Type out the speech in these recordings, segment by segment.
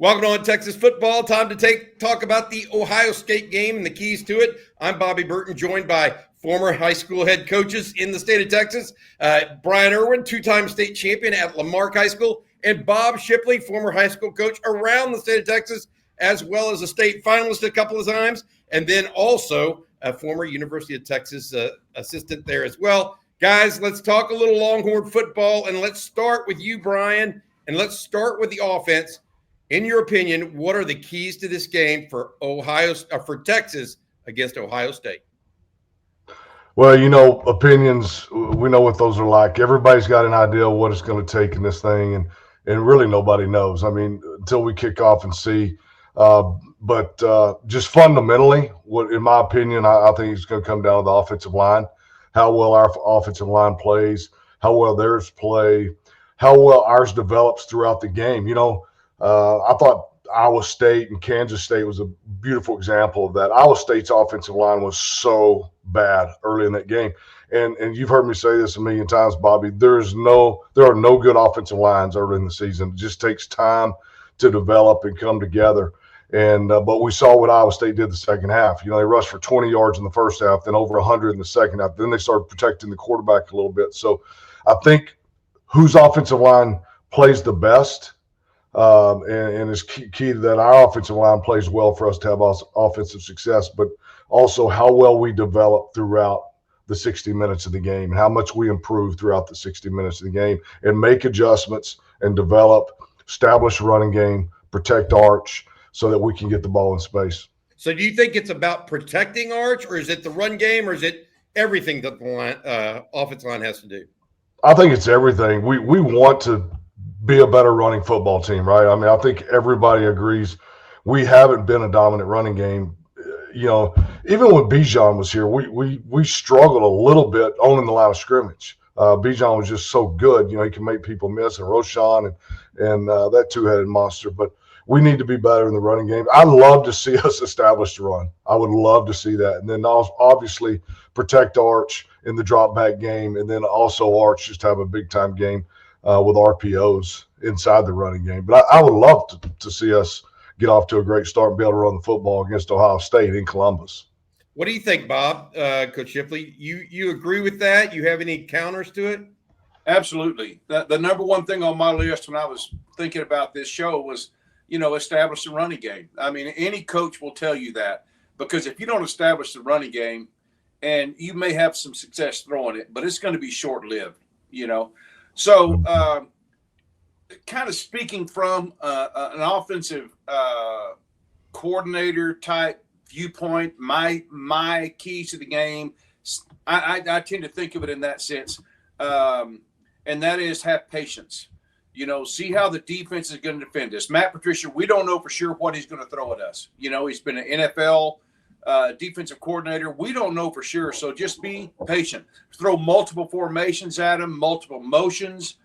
Welcome on Texas football. Time to talk about the Ohio State game and the keys to it. I'm Bobby Burton, joined by former high school head coaches in the state of Texas, Bryan Erwin, two-time state champion at Lamarck High School, and Bob Shipley, former high school coach around the state of Texas, as well as a state finalist a couple of times, and then also a former University of Texas assistant there as well. Guys, let's talk a little Longhorn football, and let's start with you, Bryan, and let's start with the offense. In your opinion, what are the keys to this game for Texas against Ohio State? Well, opinions, we know what those are like. Everybody's got an idea of what it's going to take in this thing, and really nobody knows. I mean, until we kick off and see. But just fundamentally, in my opinion, I think it's going to come down to the offensive line, how well our offensive line plays, how well theirs play, how well ours develops throughout the game. I thought Iowa State and Kansas State was a beautiful example of that. Iowa State's offensive line was so bad early in that game. And you've heard me say this a million times, Bobby. There are no good offensive lines early in the season. It just takes time to develop and come together. And but we saw what Iowa State did the second half. They rushed for 20 yards in the first half, then over 100 in the second half. Then they started protecting the quarterback a little bit. So I think whose offensive line plays the best and it's key that our offensive line plays well for us to have offensive success, but also how well we develop throughout the 60 minutes of the game and how much we improve throughout the 60 minutes of the game and make adjustments and develop, establish a running game, protect Arch so that we can get the ball in space. So do you think it's about protecting Arch, or is it the run game, or is it everything that the offensive line has to do? I think it's everything. We want to be a better running football team, right? I mean, I think everybody agrees we haven't been a dominant running game. Even when Bijan was here, we struggled a little bit owning the line of scrimmage. Bijan was just so good. He can make people miss, and Roshan and that two-headed monster. But we need to be better in the running game. I'd love to see us establish the run. I would love to see that. And then obviously protect Arch in the drop-back game, and then also Arch just have a big-time game with RPOs inside the running game. But I would love to see us get off to a great start and be able to run the football against Ohio State in Columbus. What do you think, Bob, Coach Shipley? You agree with that? You have any counters to it? Absolutely. The number one thing on my list when I was thinking about this show was, establish the running game. I mean, any coach will tell you that, because if you don't establish the running game, and you may have some success throwing it, but it's going to be short-lived, So kind of speaking from an offensive coordinator type viewpoint, my keys to the game, I tend to think of it in that sense, and that is have patience. See how the defense is going to defend us. Matt Patricia, we don't know for sure what he's going to throw at us. He's been an NFL defensive coordinator. We don't know for sure, so just be patient. Throw multiple formations at him, multiple motions,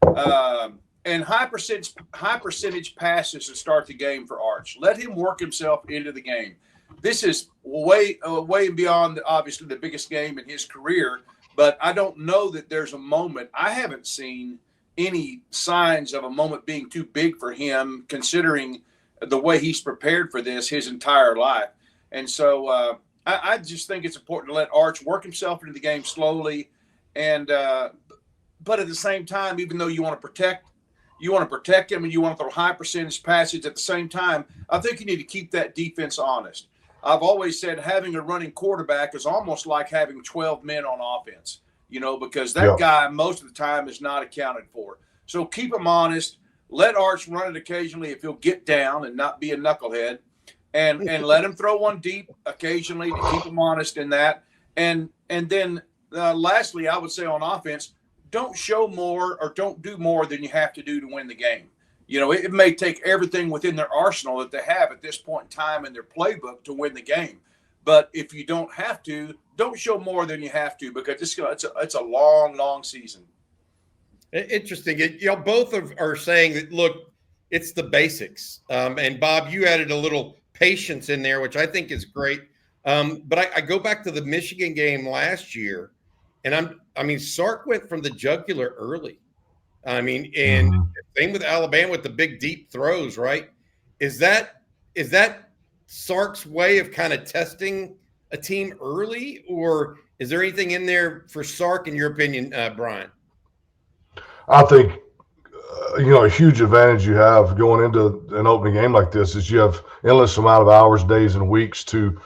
and high percentage passes to start the game for Arch. Let him work himself into the game. This is way beyond, obviously, the biggest game in his career, but I don't know that there's a moment. I haven't seen any signs of a moment being too big for him, considering the way he's prepared for this his entire life. And so I just think it's important to let Arch work himself into the game slowly, and but at the same time, even though you want to protect him and you want to throw high percentage passes at the same time, I think you need to keep that defense honest. I've always said having a running quarterback is almost like having 12 men on offense, because that guy most of the time is not accounted for. So keep him honest. Let Arch run it occasionally if he'll get down and not be a knucklehead. And let him throw one deep occasionally to keep him honest in that. And then lastly, I would say on offense, don't show more or don't do more than you have to do to win the game. It may take everything within their arsenal that they have at this point in time in their playbook to win the game. But if you don't have to, don't show more than you have to, because it's a long, long season. Interesting. Both are saying that, look, it's the basics. And Bob, you added a little patience in there, which I think is great. But I go back to the Michigan game last year, and Sark went from the jugular early. And same with Alabama with the big deep throws, right? Is that Sark's way of kind of testing a team early, or is there anything in there for Sark, in your opinion, Bryan? I think a huge advantage you have going into an opening game like this is you have endless amount of hours, days, and weeks to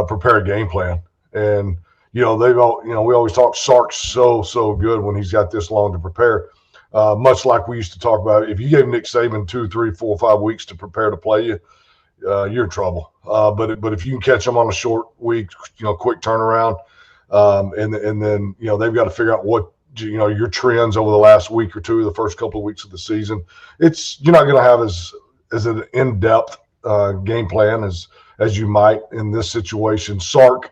prepare a game plan. And we always talk Sark's so good when he's got this long to prepare. Much like we used to talk about, if you gave Nick Saban 2, 3, 4, 5 weeks to prepare to play you, you're in trouble. But if you can catch them on a short week, quick turnaround, and then they've got to figure out what your trends over the last week or two, the first couple of weeks of the season. You're not going to have as an in-depth game plan as you might in this situation. Sark,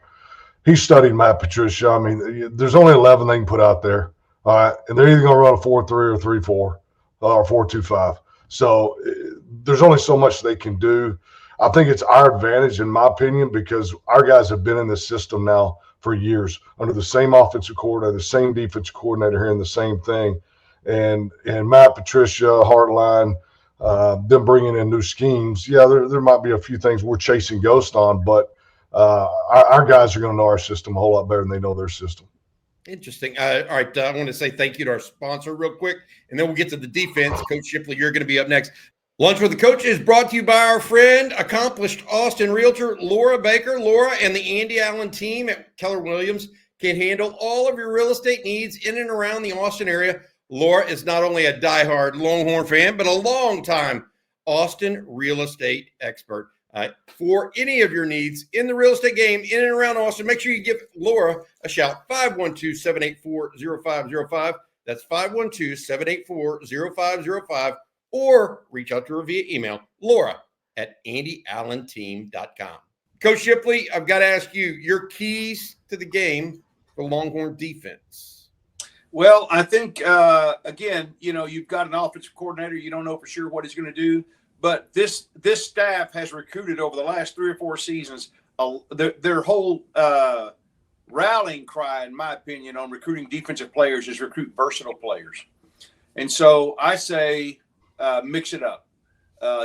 he studied Matt Patricia. I mean, there's only 11 they can put out there. All right, and they're either going to run a 4-3 or 3-4 or 4-2-5. So there's only so much they can do. I think it's our advantage, in my opinion, because our guys have been in this system now for years under the same offensive coordinator, the same defensive coordinator, hearing the same thing. And Matt Patricia, Hartline, them bringing in new schemes. Yeah, there might be a few things we're chasing ghosts on, but our guys are going to know our system a whole lot better than they know their system. Interesting. All right. I want to say thank you to our sponsor real quick, and then we'll get to the defense. Coach Shipley, you're going to be up next. Lunch with the Coach is brought to you by our friend, accomplished Austin realtor, Laura Baker. Laura and the Andy Allen team at Keller Williams can handle all of your real estate needs in and around the Austin area. Laura is not only a diehard Longhorn fan, but a longtime Austin real estate expert. For any of your needs in the real estate game in and around Austin, make sure you give Laura a shout, 512-784-0505. That's 512-784-0505. Or reach out to her via email, laura@andyallenteam.com. Coach Shipley, I've got to ask you, your keys to the game for Longhorn defense. Well, I think, again, you've got an offensive coordinator. You don't know for sure what he's going to do. But this staff has recruited over the last 3 or 4 seasons. Their whole rallying cry, in my opinion, on recruiting defensive players is recruit versatile players. And so I say mix it up.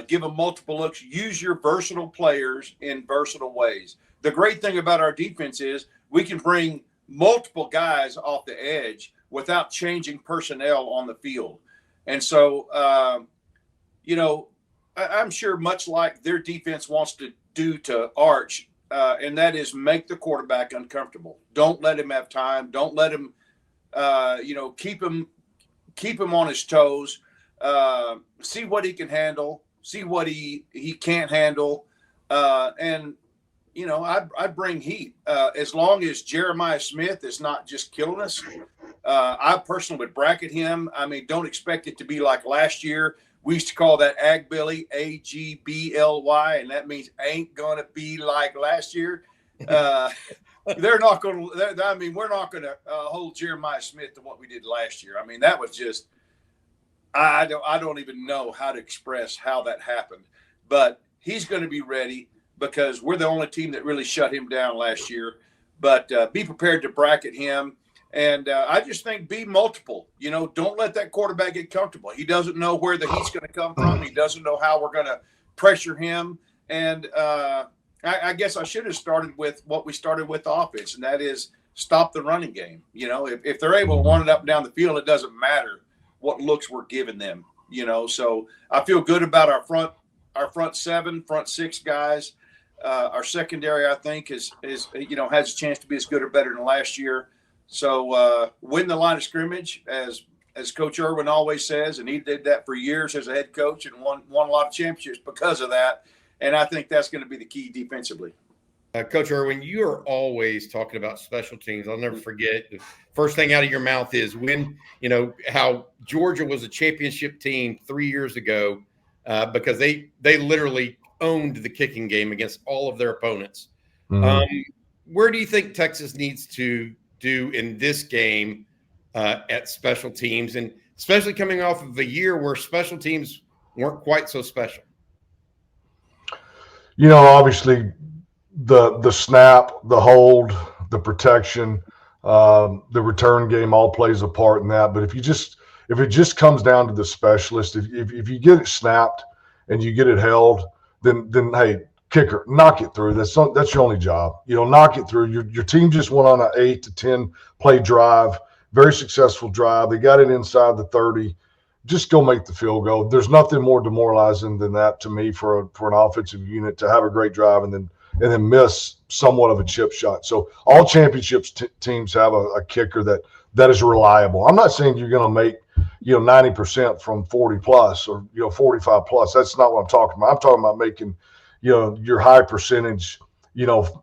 Give them multiple looks. Use your versatile players in versatile ways. The great thing about our defense is we can bring multiple guys off the edge without changing personnel on the field. And so, I'm sure much like their defense wants to do to Arch, and that is make the quarterback uncomfortable. Don't let him have time. Don't let him, keep him on his toes. See what he can handle. See what he can't handle. I'd bring heat as long as Jeremiah Smith is not just killing us. I personally would bracket him. I mean, don't expect it to be like last year. We used to call that Agbilly, Agbly, and that means ain't going to be like last year. They're not going to – we're not going to hold Jeremiah Smith to what we did last year. I mean, that was just – I don't even know how to express how that happened. But he's going to be ready because we're the only team that really shut him down last year. But be prepared to bracket him. And I just think be multiple. Don't let that quarterback get comfortable. He doesn't know where the heat's going to come from. He doesn't know how we're going to pressure him. And I guess I should have started with what we started with the offense, and that is stop the running game. If they're able to run it up and down the field, it doesn't matter what looks we're giving them. So I feel good about our front 7, front 6 guys. Our secondary, I think, has a chance to be as good or better than last year. So win the line of scrimmage, as Coach Erwin always says, and he did that for years as a head coach and won a lot of championships because of that. And I think that's going to be the key defensively. Coach Erwin, you are always talking about special teams. I'll never forget the first thing out of your mouth is when, how Georgia was a championship team 3 years ago because they literally owned the kicking game against all of their opponents. Mm-hmm. Where do you think Texas needs to do in this game at special teams, and especially coming off of a year where special teams weren't quite so special? Obviously the snap, the hold, the protection, the return game all plays a part in that. But if it just comes down to the specialist, if you get it snapped and you get it held, then hey, kicker, knock it through. That's your only job. Knock it through. Your team just went on an 8 to 10 play drive, very successful drive. They got it inside the 30. Just go make the field goal. There's nothing more demoralizing than that to me for an offensive unit to have a great drive and then miss somewhat of a chip shot. So all championships teams have a kicker that is reliable. I'm not saying you're going to make 90% from 40 plus or 45 plus. That's not what I'm talking about. I'm talking about making your high percentage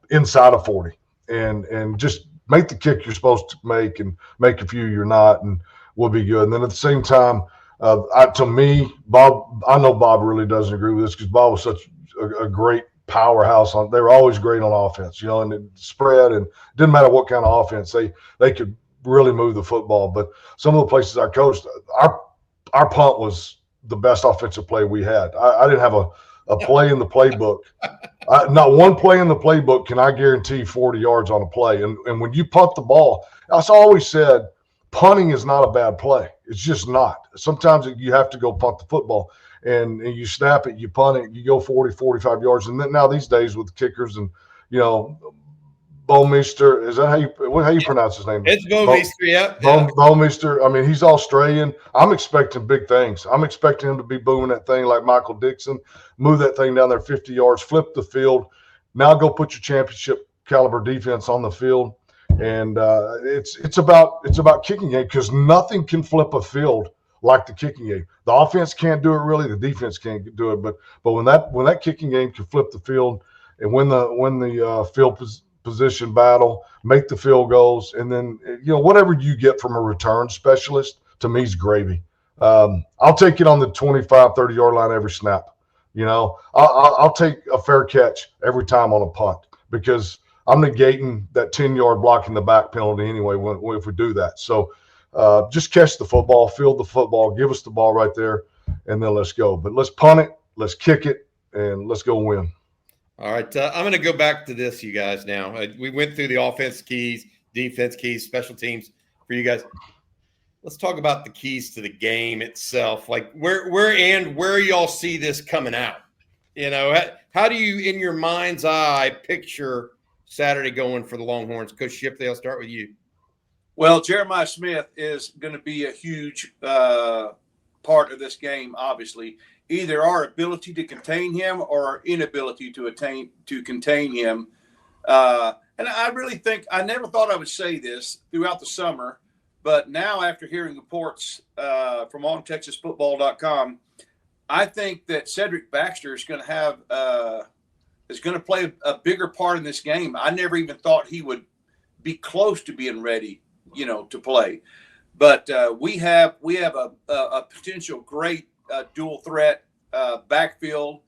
inside of 40 and just make the kick you're supposed to make and make a few you're not, and we'll be good. And then at the same time, to me, Bob, I know Bob really doesn't agree with this because Bob was such a great powerhouse they were always great on offense, and it spread, and it didn't matter what kind of offense they could really move the football. But some of the places I coached, our punt was the best offensive play we had. I didn't have a play in the playbook. Not one play in the playbook can I guarantee 40 yards on a play. And when you punt the ball, I've always said punting is not a bad play. It's just not. Sometimes you have to go punt the football. And you snap it, you punt it, you go 40, 45 yards. And then now these days with kickers and, Bomeister, is that how you pronounce his name? It's Bomeister, yeah. Bomeister. I mean, he's Australian. I'm expecting big things. I'm expecting him to be booming that thing like Michael Dixon, move that thing down there 50 yards, flip the field. Now go put your championship caliber defense on the field. And it's about kicking game because nothing can flip a field like the kicking game. The offense can't do it really. The defense can't do it. But when that kicking game can flip the field and win the field position battle, make the field goals, and then whatever you get from a return specialist to me is gravy. I'll take it on the 25, 30 yard line every snap. I'll take a fair catch every time on a punt because I'm negating that 10-yard block in the back penalty anyway if we do that. So just catch the football, field the football, give us the ball right there, and then let's go. But let's punt it, let's kick it, and let's go win. All right, I'm going to go back to this, you guys, now. We went through the offense keys, defense keys, special teams for you guys. Let's talk about the keys to the game itself. Like where y'all see this coming out? How do you, in your mind's eye, picture Saturday going for the Longhorns? Coach Shipley, I'll start with you. Well, Jeremiah Smith is going to be a huge part of this game, obviously. Either our ability to contain him or our inability to contain him. And I really think – I never thought I would say this throughout the summer, but now after hearing reports from ontexasfootball.com, I think that Cedric Baxter is going to have is going to play a bigger part in this game. I never even thought he would be close to being ready, to play. But we have a potential great dual threat backfield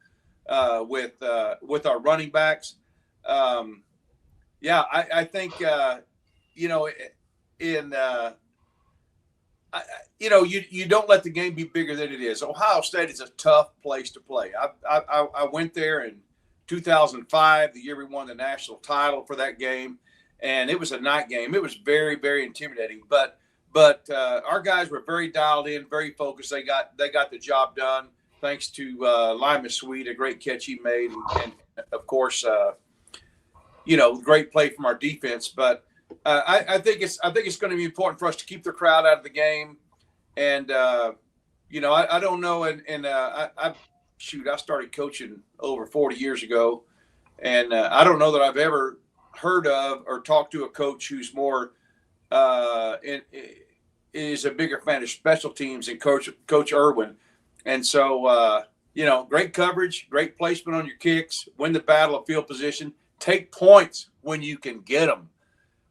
with our running backs. I think you don't let the game be bigger than it is. Ohio State is a tough place to play. I went there in 2005, the year we won the national title for that game, and it was a night game. It was very, very intimidating, but our guys were very dialed in, very focused. They got the job done thanks to Lima Sweet, a great catch he made, and of course, great play from our defense. But I think it's going to be important for us to keep the crowd out of the game. And I don't know, I started coaching over 40 years ago, and I don't know that I've ever heard of or talked to a coach who's more is a bigger fan of special teams than Coach Erwin. And so, great coverage, great placement on your kicks, win the battle of field position, take points when you can get them.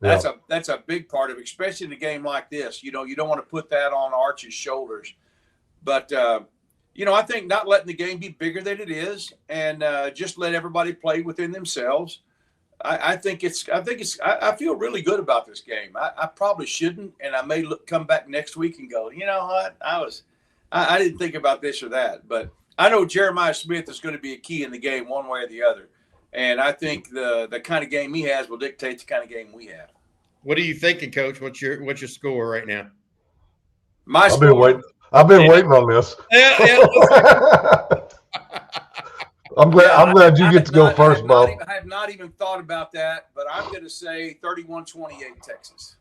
That's a big part of it, especially in a game like this. You don't want to put that on Arch's shoulders. But, I think not letting the game be bigger than it is and just let everybody play within themselves. I feel really good about this game. I probably shouldn't, and I may come back next week and go, you know what, I didn't think about this or that. But I know Jeremiah Smith is going to be a key in the game one way or the other. And I think the kind of game he has will dictate the kind of game we have. What are you thinking, Coach? What's your score right now? I've been waiting on this. Yeah. I'm glad you get to go first, Bob. I have not even thought about that, but I'm going to say 31-28 Texas.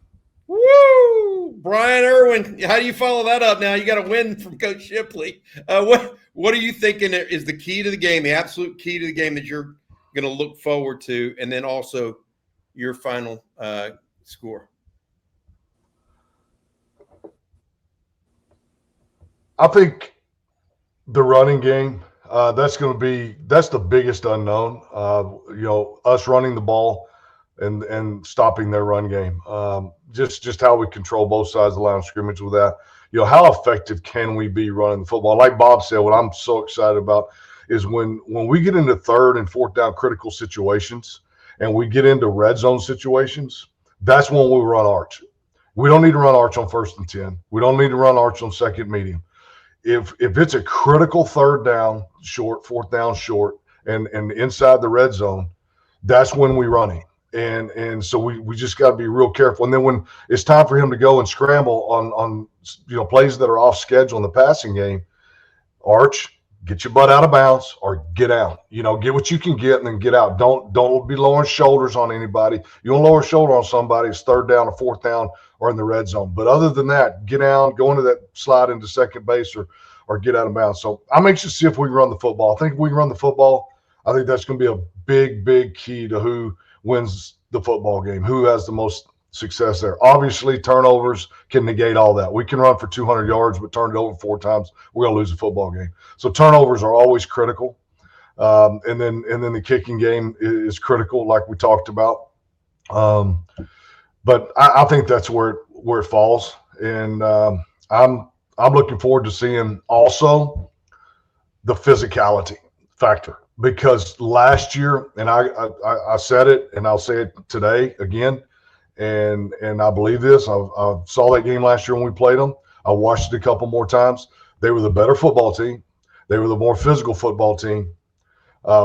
Woo! Bryan, Erwin, how do you follow that up now? You got a win from Coach Shipley. What are you thinking is the key to the game, the absolute key to the game that you're going to look forward to, and then also your final score? I think the running game, that's the biggest unknown. Us running the ball and stopping their run game. Just how we control both sides of the line of scrimmage with that. How effective can we be running the football? Like Bob said, what I'm so excited about is when we get into third and fourth down critical situations and we get into red zone situations, that's when we run arch. We don't need to run arch on 1st and 10. We don't need to run arch on 2nd medium. If it's a critical 3rd down short, 4th down short, and inside the red zone, that's when we run it. And so we just got to be real careful. And then when it's time for him to go and scramble on plays that are off schedule in the passing game, arch, get your butt out of bounds or get out. Get what you can get and then get out. Don't be lowering shoulders on anybody. You don't lower a shoulder on somebody, it's 3rd down or 4th down or in the red zone. But other than that, get down, go into that slide into second base or get out of bounds. So I'm anxious to see if we can run the football. I think if we can run the football, I think that's going to be a big, big key to who wins the football game, who has the most success there. Obviously, turnovers can negate all that. We can run for 200 yards, but turn it over 4 times, we're going to lose a football game. So turnovers are always critical. And then the kicking game is critical, like we talked about. But I think that's where it falls. And I'm looking forward to seeing also the physicality factor, because last year, and I said it and I'll say it today again, and I believe this. I saw that game last year when we played them. I watched it a couple more times. They were the better football team. They were the more physical football team.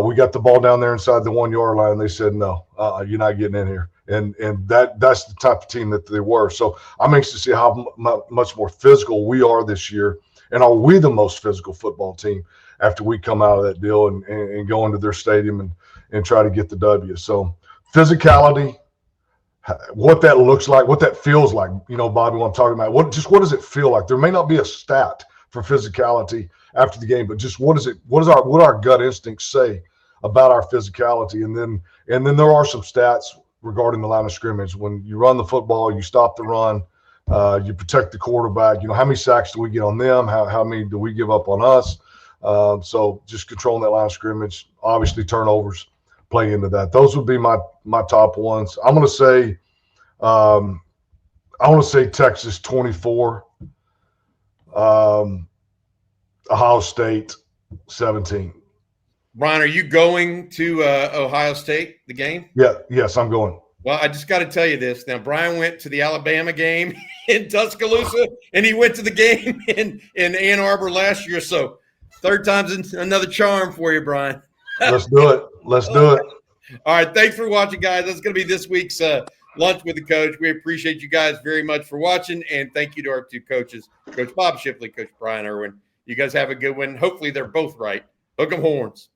We got the ball down there inside the 1 yard line. And they said, no, you're not getting in here. And that's the type of team that they were. So I'm anxious to see how much more physical we are this year. And are we the most physical football team after we come out of that deal and go into their stadium and try to get the W? So physicality, what that looks like, what that feels like, Bobby, what I'm talking about, what does it feel like? There may not be a stat for physicality after the game, but just what does our gut instincts say about our physicality? And then there are some stats regarding the line of scrimmage. When you run the football, you stop the run, you protect the quarterback. How many sacks do we get on them? How many do we give up on us? So just controlling that line of scrimmage. Obviously, turnovers play into that. Those would be my top ones. I'm going to say Texas 24, Ohio State 17. Bryan, are you going to Ohio State, the game? Yeah, yes, I'm going. Well, I just got to tell you this. Now, Bryan went to the Alabama game in Tuscaloosa, and he went to the game in Ann Arbor last year. So 3rd time's another charm for you, Bryan. Let's do it. All right, thanks for watching, guys. That's going to be this week's Lunch with the Coach. We appreciate you guys very much for watching, and thank you to our 2 coaches, Coach Bob Shipley, Coach Bryan Erwin. You guys have a good one. Hopefully they're both right. Hook 'em horns.